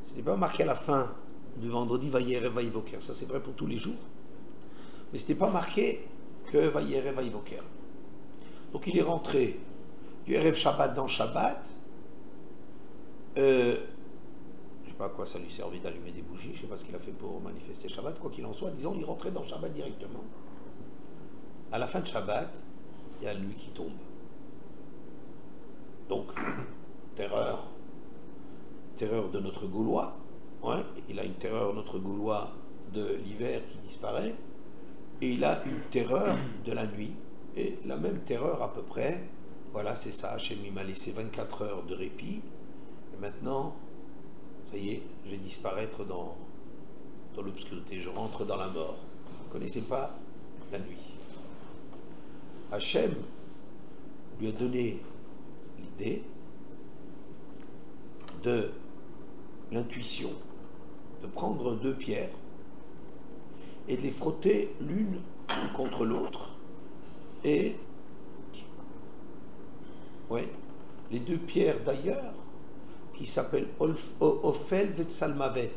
Ce n'est pas marqué à la fin du vendredi Vayerev Vayivoker. Ça c'est vrai pour tous les jours. Mais ce n'était pas marqué que Vayerev Vayivoker. Donc il est rentré du Erev Shabbat dans Shabbat. Je ne sais pas à quoi ça lui servait d'allumer des bougies. Je ne sais pas ce qu'il a fait pour manifester Shabbat. Quoi qu'il en soit, disons, il rentrait dans Shabbat directement. À la fin de Shabbat, il y a la nuit qui tombe. Donc, terreur de notre Gaulois. Ouais, il a une terreur, notre Gaulois, de l'hiver qui disparaît, et il a une terreur de la nuit, et la même terreur à peu près. Voilà, c'est ça, Hachem m'a laissé 24 heures de répit, et maintenant, ça y est, je vais disparaître dans l'obscurité, je rentre dans la mort. Vous ne connaissez pas la nuit. Hachem lui a donné l'idée de l'intuition, de prendre deux pierres et de les frotter l'une contre l'autre. Et ouais, les deux pierres d'ailleurs, qui s'appellent Ophel Vetsalmavet,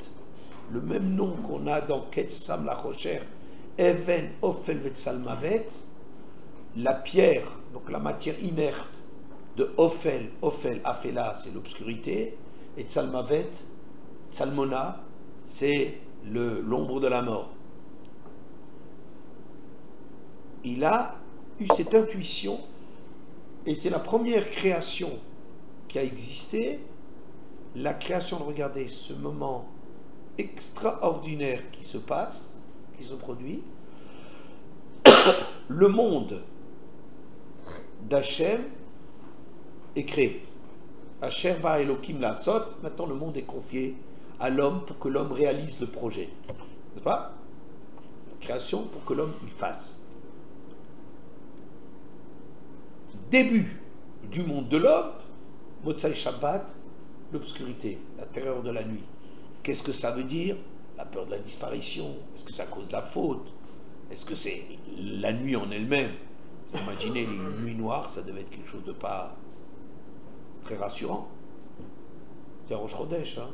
le même nom qu'on a dans Ketsam la Rocher, Even Ophel Vetsalmavet, la pierre, donc la matière inerte de Ophel, Afela, c'est l'obscurité, et Tsalmavet, Tsalmona, c'est l'ombre de la mort. Il a eu cette intuition, et c'est la première création qui a existé, la création de, regardez, ce moment extraordinaire qui se passe, qui se produit, le monde d'Hachem est créé. Asher ba Elokim la sot, maintenant le monde est confié à l'homme pour que l'homme réalise le projet. N'est-ce pas? La création pour que l'homme y fasse. Début du monde de l'homme, Motsai Shabbat, l'obscurité, la terreur de la nuit. Qu'est-ce que ça veut dire? La peur de la disparition. Est-ce que ça cause de la faute? Est-ce que c'est la nuit en elle-même? Vous imaginez les nuits noires, ça devait être quelque chose de pas très rassurant. C'est Rosh Chodesh, hein?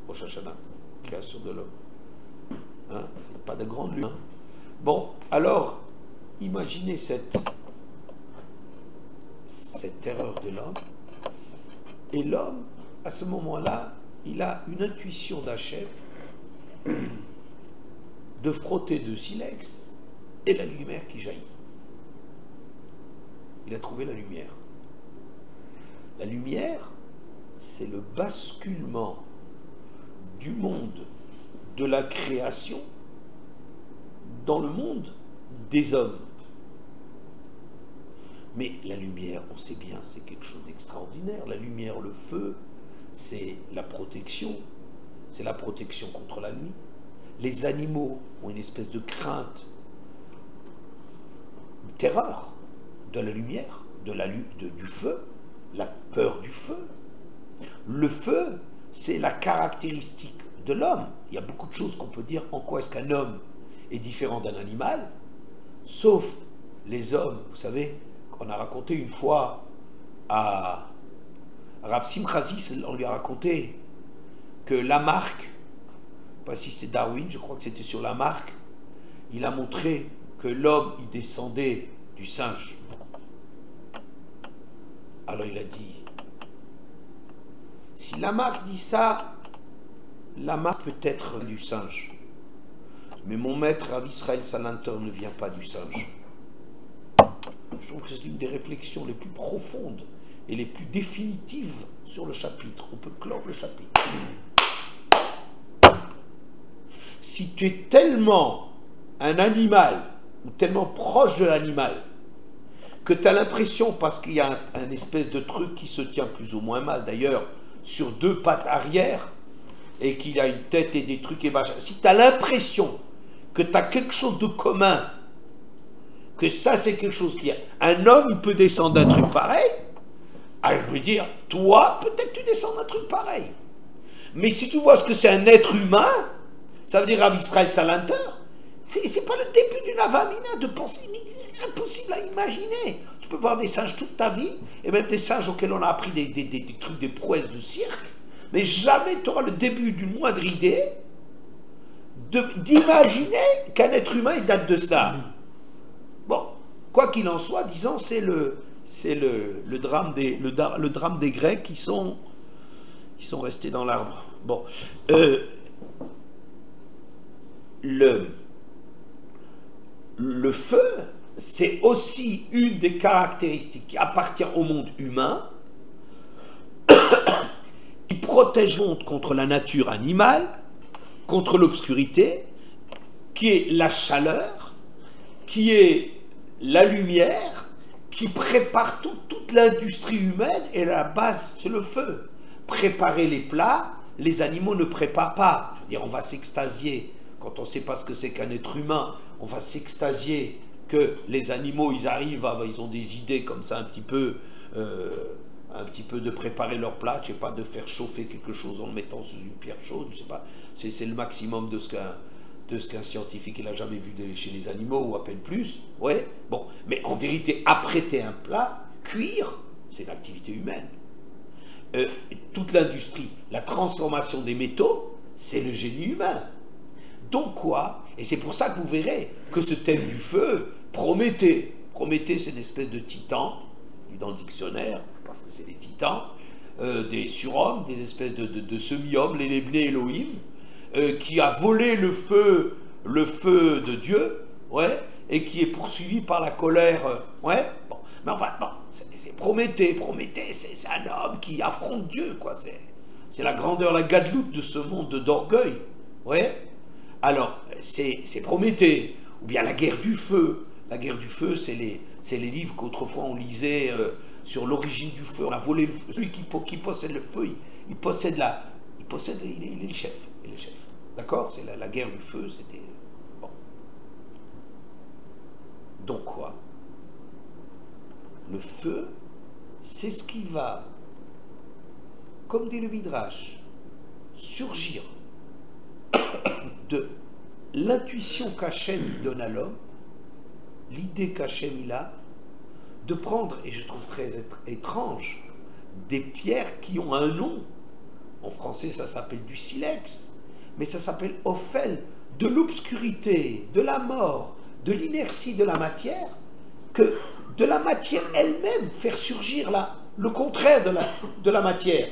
Rosh Hashanah, création de l'homme. Hein? C'est pas de grande lune. Hein? Bon, alors, imaginez cette terreur de l'homme. Et l'homme, à ce moment-là, il a une intuition d'Hachem de frotter de silex et la lumière qui jaillit. Il a trouvé la lumière. La lumière, c'est le basculement du monde de la création dans le monde des hommes. Mais la lumière, on sait bien, c'est quelque chose d'extraordinaire. La lumière, le feu, c'est la protection. C'est la protection contre la nuit. Les animaux ont une espèce de crainte, une terreur de la lumière, du feu, la peur du feu. Le feu, c'est la caractéristique de l'homme. Il y a beaucoup de choses qu'on peut dire en quoi est-ce qu'un homme est différent d'un animal, sauf les hommes, vous savez, qu'on a raconté une fois à Rav Simchazis, on lui a raconté que Lamarck, je ne sais pas si c'est Darwin, je crois que c'était sur Lamarck, il a montré que l'homme, il descendait du singe. Alors il a dit, si Lamarck dit ça, Lamarck peut être du singe. Mais mon maître, Rav Israël Salanter, ne vient pas du singe. Je trouve que c'est une des réflexions les plus profondes et les plus définitives sur le chapitre. On peut clore le chapitre. Si tu es tellement un animal, ou tellement proche de l'animal, que tu as l'impression, parce qu'il y a un espèce de truc qui se tient plus ou moins mal, d'ailleurs, sur deux pattes arrière, et qu'il a une tête et des trucs et machin, si tu as l'impression que tu as quelque chose de commun, que ça c'est quelque chose qui a... Un homme il peut descendre d'un truc pareil, ah, je veux dire, toi, peut-être tu descends d'un truc pareil. Mais si tu vois ce que c'est un être humain, ça veut dire Rav Israël Salanter, c'est pas le début d'une avamina de pensée, impossible à imaginer. Tu peux voir des singes toute ta vie, et même des singes auxquels on a appris des trucs, des prouesses de cirque, mais jamais tu auras le début d'une moindre idée d'imaginer qu'un être humain il date de cela. Bon, quoi qu'il en soit, disons, c'est le drame des Grecs qui sont restés dans l'arbre. Bon, le feu, c'est aussi une des caractéristiques qui appartient au monde humain, qui protège le monde contre la nature animale, contre l'obscurité, qui est la chaleur, qui est la lumière, qui prépare toute l'industrie humaine, et la base, c'est le feu. Préparer les plats, les animaux ne préparent pas. Je veux dire, on va s'extasier, quand on ne sait pas ce que c'est qu'un être humain, on va s'extasier que les animaux, ils arrivent, ils ont des idées comme ça, un petit peu de préparer leur plat, je sais pas, de faire chauffer quelque chose en le mettant sous une pierre chaude, je sais pas, c'est le maximum de ce qu'un scientifique il n'a jamais vu chez les animaux, ou à peine plus, ouais, bon, mais en vérité, apprêter un plat, cuire, c'est une activité humaine. Toute l'industrie, la transformation des métaux, c'est le génie humain. Donc quoi? Et c'est pour ça que vous verrez que ce thème du feu, Prométhée, c'est une espèce de titan, vu dans le dictionnaire, parce que c'est des titans, des surhommes, des espèces de semi-hommes, les Lebné Elohim, qui a volé le feu de Dieu, ouais, et qui est poursuivi par la colère, ouais, bon, mais enfin, bon, c'est Prométhée, c'est un homme qui affronte Dieu, quoi, c'est la grandeur, la gadloute de ce monde d'orgueil, ouais. Alors, c'est Prométhée, ou bien la guerre du feu. La guerre du feu, c'est les livres qu'autrefois on lisait sur l'origine du feu. On a volé le feu. Celui qui possède le feu, il est le chef. D'accord? C'est la guerre du feu, c'était... Bon. Donc quoi? Le feu, c'est ce qui va, comme dit le Midrash, surgir de l'intuition qu'Hachem donne à l'homme, l'idée qu'Hachem il a, de prendre, et je trouve très étrange, des pierres qui ont un nom. En français, ça s'appelle du silex, mais ça s'appelle Ophel, de l'obscurité, de la mort, de l'inertie de la matière, que de la matière elle-même faire surgir le contraire de la matière.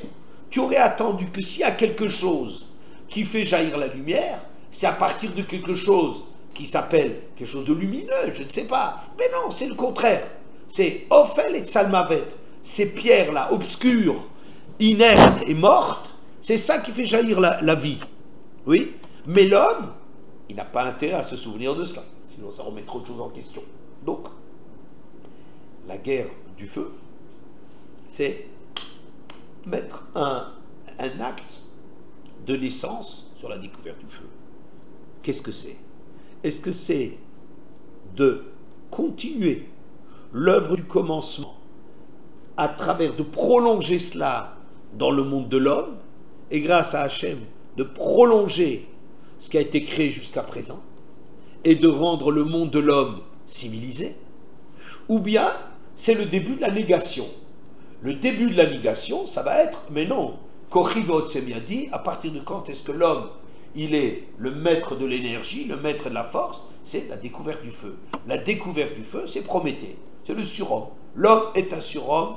Tu aurais attendu que s'il y a quelque chose qui fait jaillir la lumière, c'est à partir de quelque chose qui s'appelle quelque chose de lumineux, je ne sais pas. Mais non, c'est le contraire. C'est Ophel et Tsalmavet. Ces pierres-là, obscures, inertes et mortes, c'est ça qui fait jaillir la vie. Oui, mais l'homme, il n'a pas intérêt à se souvenir de cela. Sinon, ça remet trop de choses en question. Donc, la guerre du feu, c'est mettre un acte de naissance sur la découverte du feu. Qu'est-ce que c'est? Est-ce que c'est de continuer l'œuvre du commencement à travers de prolonger cela dans le monde de l'homme, et grâce à Hachem de prolonger ce qui a été créé jusqu'à présent et de rendre le monde de l'homme civilisé, ou bien c'est le début de la négation, le début de la négation, ça va être, mais non, Kochi Veotsemiadi, à partir de quand est-ce que l'homme, il est le maître de l'énergie, le maître de la force? C'est la découverte du feu. La découverte du feu, c'est Prométhée, c'est le surhomme. L'homme est un surhomme,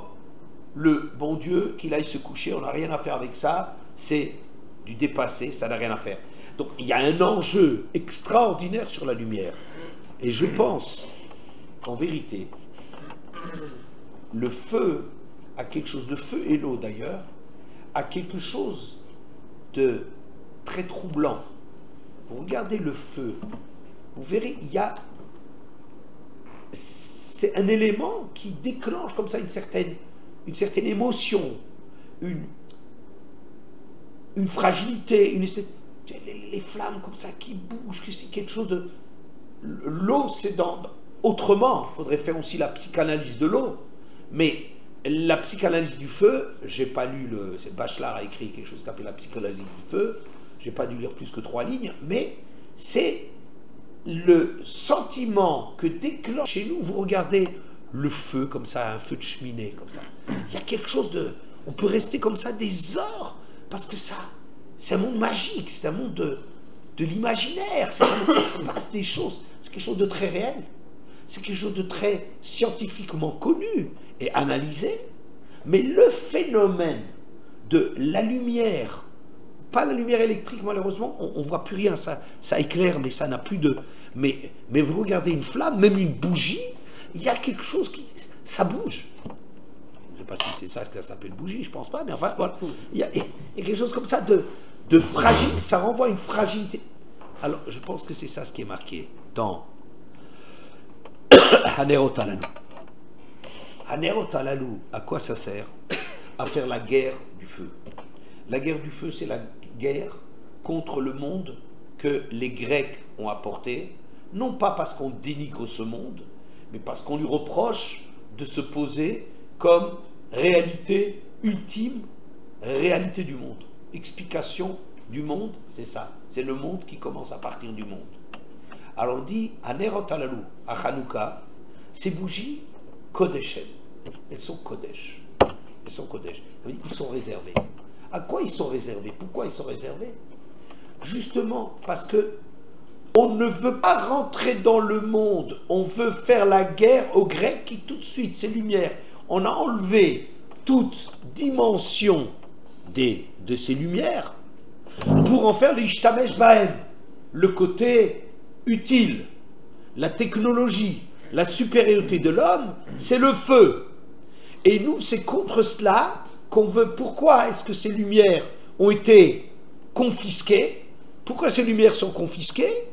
le bon Dieu, qu'il aille se coucher, on n'a rien à faire avec ça, c'est du dépassé, ça n'a rien à faire. Donc il y a un enjeu extraordinaire sur la lumière. Et je pense qu'en vérité, le feu a quelque chose, le feu et l'eau d'ailleurs, a quelque chose de très troublant. Vous regardez le feu, vous verrez, c'est un élément qui déclenche comme ça une certaine émotion, une fragilité, une espèce, les flammes comme ça qui bougent, c'est quelque chose de... L'eau, c'est autrement, il faudrait faire aussi la psychanalyse de l'eau, mais la psychanalyse du feu, j'ai pas lu c'est Bachelard a écrit quelque chose qui s'appelle la psychanalyse du feu, j'ai pas dû lire plus que 3 lignes, mais c'est le sentiment que déclenche chez nous, vous regardez le feu comme ça, un feu de cheminée comme ça, il y a quelque chose de... On peut rester comme ça des heures, parce que ça, c'est un monde magique, c'est un monde de l'imaginaire, c'est un monde où il se passe des choses, c'est quelque chose de très réel, c'est quelque chose de très scientifiquement connu et analysé, mais le phénomène de la lumière, pas la lumière électrique malheureusement, on ne voit plus rien, ça éclaire, mais ça n'a plus de... Mais vous regardez une flamme, même une bougie, il y a quelque chose qui... ça bouge. Je ne sais pas si c'est ça que ça s'appelle bougie, je ne pense pas, mais enfin, voilà. Il y a quelque chose comme ça de fragile, ça renvoie à une fragilité. Alors, je pense que c'est ça ce qui est marqué dans Hanerot Halalu. Hanerot Halalu, à quoi ça sert? À faire la guerre du feu. La guerre du feu, c'est la guerre contre le monde que les Grecs ont apporté, non pas parce qu'on dénigre ce monde, mais parce qu'on lui reproche de se poser comme réalité ultime, réalité du monde. Explication du monde, c'est ça. C'est le monde qui commence à partir du monde. Alors on dit, à Nerot Halalu, à Hanouka, ces bougies, Kodeshem, elles sont Kodesh. Elles sont Kodesh. Ils sont réservés. À quoi ils sont réservés? Pourquoi ils sont réservés? Justement parce que on ne veut pas rentrer dans le monde, on veut faire la guerre aux Grecs qui tout de suite, ces lumières, on a enlevé toute dimension de ces lumières pour en faire l'Ishtamesh Bahem, le côté utile, la technologie, la supériorité de l'homme, c'est le feu. Et nous, c'est contre cela qu'on veut. Pourquoi est-ce que ces lumières ont été confisquées? Pourquoi ces lumières sont confisquées?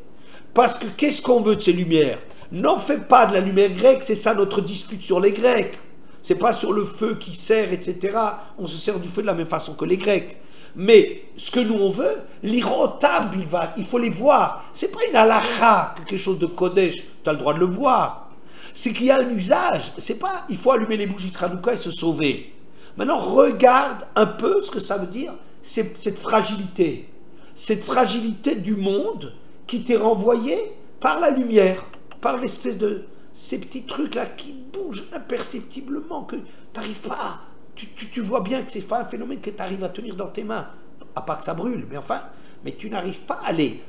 Parce que qu'est-ce qu'on veut de ces lumières? N'en fais pas de la lumière grecque, c'est ça notre dispute sur les Grecs. C'est pas sur le feu qui sert, etc. On se sert du feu de la même façon que les Grecs. Mais ce que nous on veut, l'irotab, il faut les voir. C'est pas une halakha, quelque chose de kodesh, tu as le droit de le voir. C'est qu'il y a un usage. C'est pas, il faut allumer les bougies de Hanouka et se sauver. Maintenant, regarde un peu ce que ça veut dire, cette fragilité. Cette fragilité du monde qui t'est renvoyée par la lumière, par l'espèce de ces petits trucs-là qui bougent imperceptiblement, que tu n'arrives pas à... Tu vois bien que ce n'est pas un phénomène que tu arrives à tenir dans tes mains, à part que ça brûle, mais enfin, mais tu n'arrives pas à aller.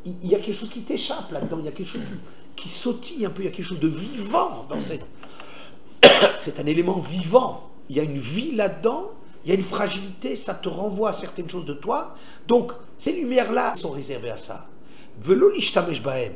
Il y a quelque chose qui t'échappe là-dedans, il y a quelque chose qui sautille un peu, il y a quelque chose de vivant dans cette... C'est un élément vivant, il y a une vie là-dedans, il y a une fragilité, ça te renvoie à certaines choses de toi. Donc, ces lumières-là sont réservées à ça. Velo l'ishtamesh bahem.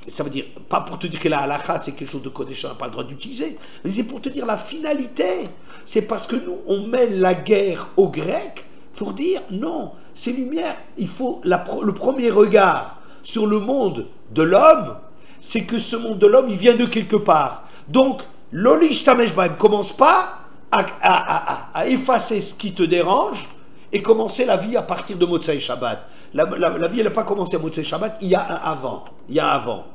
Ça veut dire, pas pour te dire que la halakha c'est quelque chose de Kodesh, on n'a pas le droit d'utiliser, mais c'est pour te dire la finalité. C'est parce que nous, on mène la guerre aux Grecs pour dire, non, ces lumières, il faut, le premier regard sur le monde de l'homme, c'est que ce monde de l'homme, il vient de quelque part. Donc, l'olish tamesh bahem, commence pas à effacer ce qui te dérange et commencer la vie à partir de Motzei Shabbat. La vie, elle n'a pas commencé à Motzei Shabbat, il y a un avant. Il y a avant.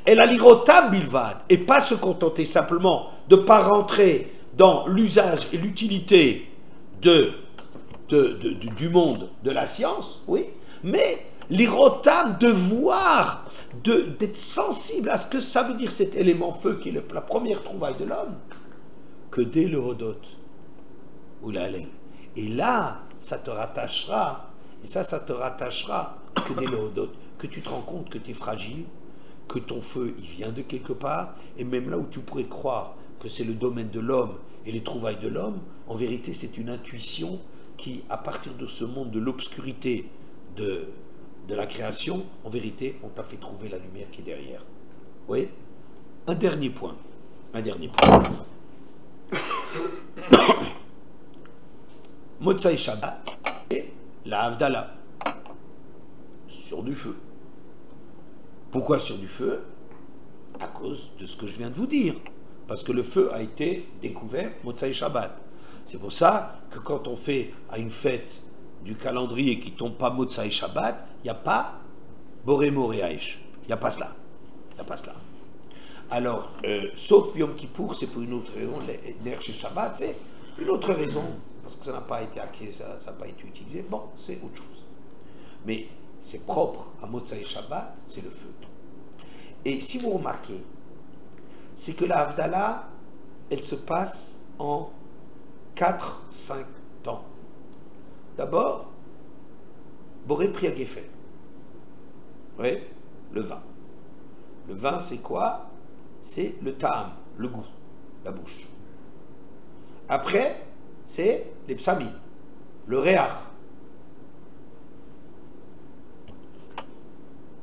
Elle a l'irotam bilvad, et pas se contenter simplement de ne pas rentrer dans l'usage et l'utilité du monde de la science, oui, mais l'irotam de voir, d'être sensible à ce que ça veut dire cet élément feu qui est la première trouvaille de l'homme, que dès le Hodot, Oulalem. Et là, ça te rattachera, et ça te rattachera que des lodotes, que tu te rends compte que tu es fragile, que ton feu, il vient de quelque part, et même là où tu pourrais croire que c'est le domaine de l'homme et les trouvailles de l'homme, en vérité, c'est une intuition qui, à partir de ce monde de l'obscurité de la création, en vérité, on t'a fait trouver la lumière qui est derrière. Oui. Un dernier point. Motsai Shabbat et la Havdalah sur du feu. Pourquoi sur du feu? À cause de ce que je viens de vous dire. Parce que le feu a été découvert Motsai Shabbat. C'est pour ça que quand on fait à une fête du calendrier qui ne tombe pas Motsai Shabbat, il n'y a pas Boré Moréaïch. Il n'y a pas cela. Alors, sauf Yom Kippour, c'est pour une autre raison, Ner chez Shabbat, c'est une autre raison, parce que ça n'a pas été hacké, ça n'a pas été utilisé. Bon, c'est autre chose. Mais c'est propre à Motsai Shabbat, c'est le feu. Et si vous remarquez, c'est que la Havdalah, elle se passe en 4-5 temps. D'abord, Boré Priya Geffen. Oui, le vin. Le vin, c'est quoi? C'est le ta'am, le goût, la bouche. Après, c'est les psamim, le réach,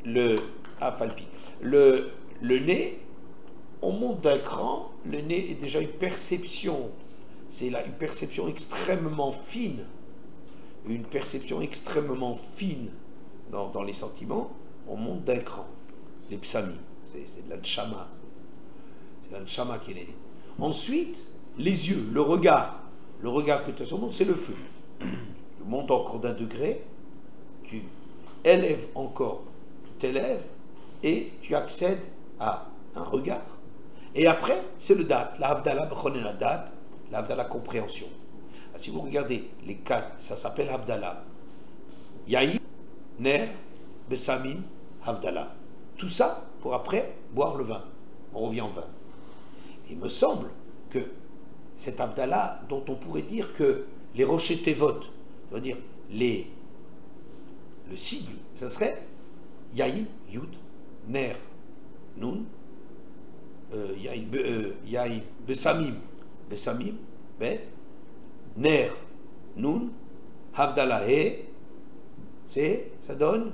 le afalpi. Le nez, on monte d'un cran, le nez est déjà une perception, c'est là une perception extrêmement fine, dans les sentiments, on monte d'un cran. Les psamim, c'est de la nshama, c'est la nshama qui est née. Ensuite, les yeux, le regard que tu as sur le monde, c'est le feu. Tu montes encore d'un degré, tu élèves encore, tu t'élèves, et tu accèdes à un regard. Et après, c'est le date, la Havdalah, la date, la Havdalah compréhension. Alors, si vous regardez les quatre, ça s'appelle Havdalah. Yahi, Ner, Besamim, Havdalah. Tout ça pour après boire le vin. On revient au vin. Il me semble que cet Havdalah, dont on pourrait dire que les rochers Tevot, c'est-à-dire le sigle, ça serait Yahi, Yud, Ner, Nun, Yahi, Besamim, Bet, Ner, Nun, Havdalah, ça donne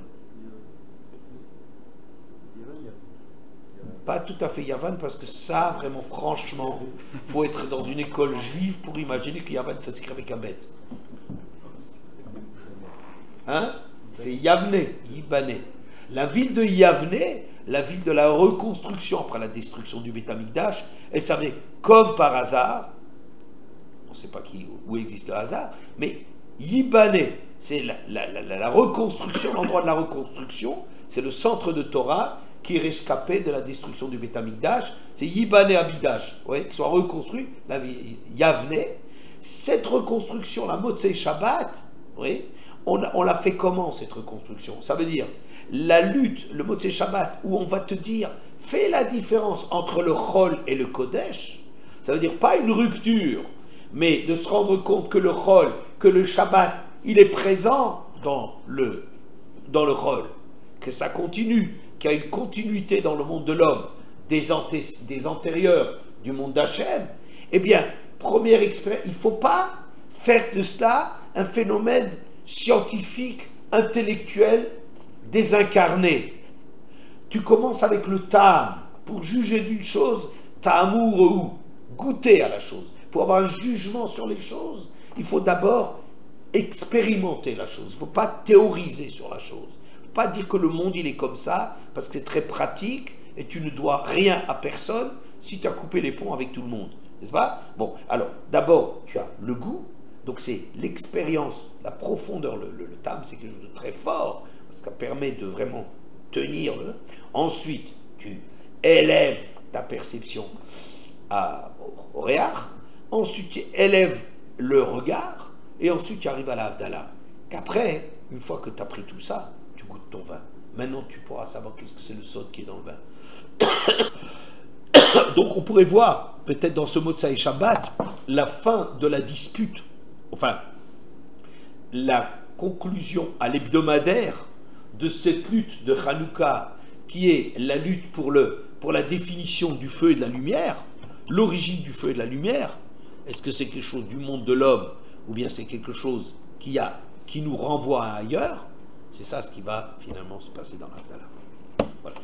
pas tout à fait Yavan, parce que ça, vraiment, franchement, il faut être dans une école juive pour imaginer que Yavan, ça s'écrit avec un bête. Hein? C'est Yavne, Yibane. La ville de Yavne, la ville de la reconstruction après la destruction du Beth Amikdash, elle savait, comme par hasard, on ne sait pas où existe le hasard, mais Yibane, c'est la reconstruction, l'endroit de la reconstruction, c'est le centre de Torah qui est rescapé de la destruction du Beth Amikdash, c'est Yibane Abidash, qui soit reconstruit, la ville Yavne. Cette reconstruction, la Motsei Shabbat, on l'a fait comment cette reconstruction? Ça veut dire la lutte, le Motsei Shabbat, où on va te dire, fais la différence entre le Chol et le Kodesh. Ça veut dire pas une rupture, mais de se rendre compte que le Chol, que le Shabbat, il est présent dans le Chol, que ça continue, qu'il y a une continuité dans le monde de l'homme, des antérieurs du monde d'Hachem. Eh bien, première expérience, il ne faut pas faire de cela un phénomène scientifique, intellectuel, désincarné. Tu commences avec le ta'am. Pour juger d'une chose, ta'amour ou goûter à la chose. Pour avoir un jugement sur les choses, il faut d'abord expérimenter la chose. Il ne faut pas théoriser sur la chose. Il ne faut pas dire que le monde il est comme ça, parce que c'est très pratique et tu ne dois rien à personne si tu as coupé les ponts avec tout le monde. N'est-ce pas? Bon, alors, d'abord, tu as le goût. Donc c'est l'expérience, la profondeur, le tam, c'est quelque chose de très fort, parce que ça permet de vraiment tenir le. Ensuite, tu élèves ta perception au réach, ensuite tu élèves le regard, et ensuite tu arrives à la Havdalah. Et après, une fois que tu as pris tout ça, tu goûtes ton vin. Maintenant tu pourras savoir qu'est-ce que c'est le sod qui est dans le vin. Donc on pourrait voir, peut-être dans ce Motsai Shabbat, la fin de la dispute enfin, la conclusion à l'hebdomadaire de cette lutte de Hanouka, qui est la lutte pour la définition du feu et de la lumière, l'origine du feu et de la lumière, est-ce que c'est quelque chose du monde de l'homme, ou bien c'est quelque chose qui nous renvoie à ailleurs? C'est ça ce qui va finalement se passer dans l'Havdalah. Voilà.